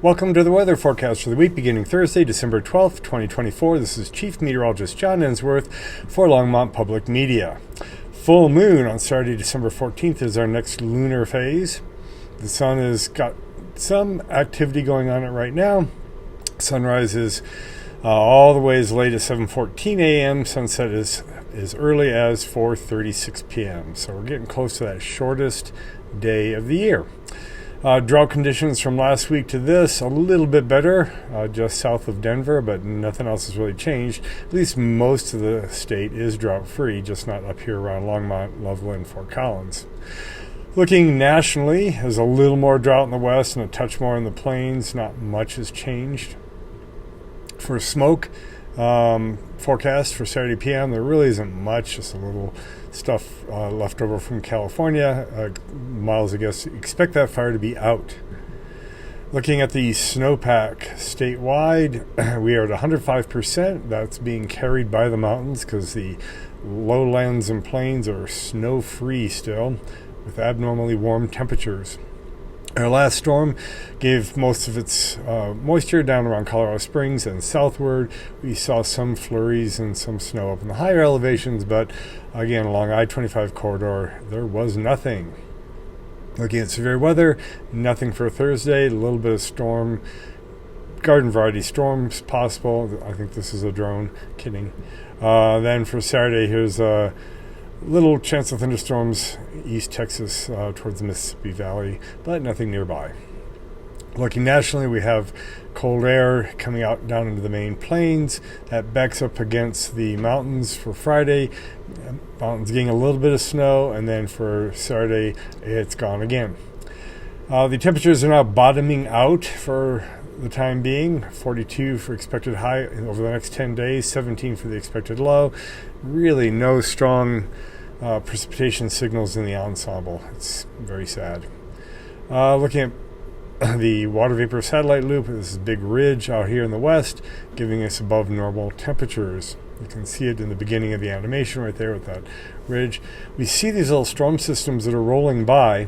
Welcome to the weather forecast for the week beginning Thursday, December 12th, 2024. This is Chief Meteorologist John Ensworth for Longmont Public Media. Full moon on Saturday, December 14th is our next lunar phase. The sun has got some activity going on it right now. Sunrise is all the way as late as 7:14 a.m. Sunset is as early as 4:36 p.m. So we're getting close to that shortest day of the year. Drought conditions from last week to this, a little bit better, just south of Denver, but nothing else has really changed. At least most of the state is drought-free, just not up here around Longmont, Loveland, Fort Collins. Looking nationally, there's a little more drought in the west and a touch more in the plains. Not much has changed. For smoke forecast for Saturday p.m., there really isn't much, just a little stuff left over from California. Miles, I guess, expect that fire to be out. Looking at the snowpack statewide, we are at 105%. That's being carried by the mountains because the lowlands and plains are snow-free still with abnormally warm temperatures. Our last storm gave most of its moisture down around Colorado Springs and southward. We saw some flurries and some snow up in the higher elevations, but again, along I-25 corridor, there was nothing. Looking at severe weather, nothing for Thursday, a little bit of storm, garden variety storms possible. I think this is a drone, kidding. Then for Saturday, here's a little chance of thunderstorms east Texas towards the Mississippi Valley, but nothing nearby. Looking nationally, we have cold air coming out down into the main plains. That backs up against the mountains for Friday. Mountains getting a little bit of snow, and then for Saturday, it's gone again. The temperatures are now bottoming out for the time being. 42 for expected high over the next 10 days, 17 for the expected low. Really no strong precipitation signals in the ensemble. It's very sad. Looking at the water vapor satellite loop, this is a big ridge out here in the west, giving us above normal temperatures. You can see it in the beginning of the animation right there with that ridge. We see these little storm systems that are rolling by,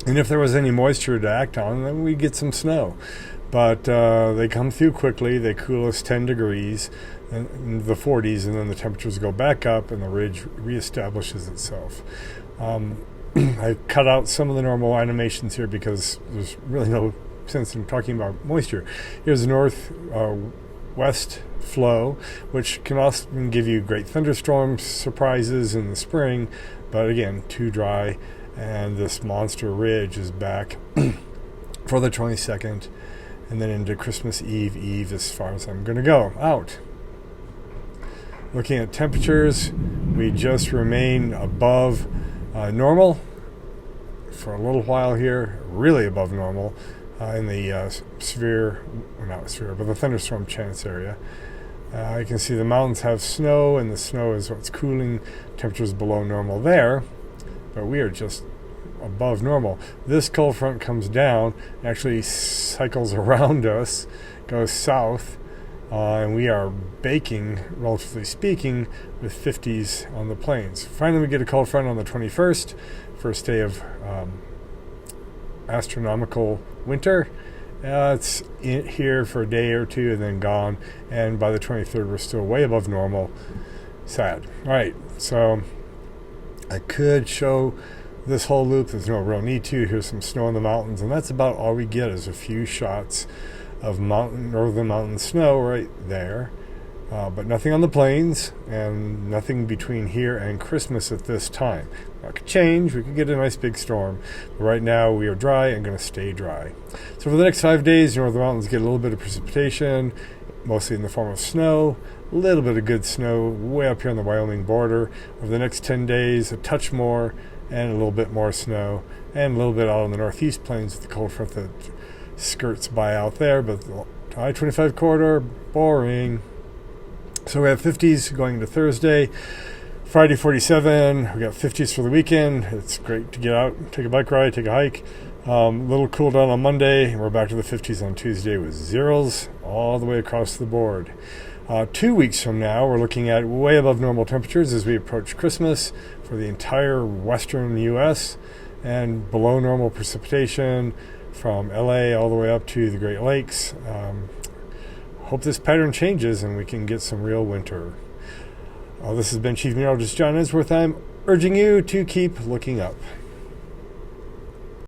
and if there was any moisture to act on, then we get some snow. But they come through quickly. They cool us 10 degrees in the 40s, and then the temperatures go back up and the ridge reestablishes itself. I cut out some of the normal animations here because there's really no sense in talking about moisture. Here's the north-west flow, which can often give you great thunderstorm surprises in the spring, but again, too dry, and this monster ridge is back for the 22nd, and then into Christmas Eve as far as I'm going to go out. Looking at temperatures, we just remain above normal for a little while here, really above normal in the the thunderstorm chance area. You can see the mountains have snow, and the snow is what's cooling temperatures below normal there, but we are just above normal. This cold front comes down, actually cycles around us, goes south, and we are baking, relatively speaking, with 50s on the plains. Finally, we get a cold front on the 21st, first day of astronomical winter. It's here for a day or two and then gone, and by the 23rd, we're still way above normal. Sad. All right, so I could show this whole loop. There's no real need to. Here's some snow in the mountains, and that's about all we get is a few shots of northern mountain snow right there, but nothing on the plains and nothing between here and Christmas at this time. That could change. We could get a nice big storm, but right now we are dry and going to stay dry. So for the next 5 days, northern mountains get a little bit of precipitation, mostly in the form of snow, a little bit of good snow way up here on the Wyoming border. Over the next 10 days, a touch more and a little bit more snow, and a little bit out on the northeast plains with the cold front that skirts by out there, but the I-25 corridor, boring. So we have 50s going into Thursday. Friday, 47. We got 50s for the weekend. It's great to get out, take a bike ride, take a hike. Little cool down on Monday, and we're back to the 50s on Tuesday with zeros all the way across the board. 2 weeks from now, we're looking at way above normal temperatures as we approach Christmas for the entire western U.S., and below normal precipitation from LA all the way up to the Great Lakes. Hope this pattern changes and we can get some real winter. This has been Chief Meteorologist John Ensworth. I'm urging you to keep looking up.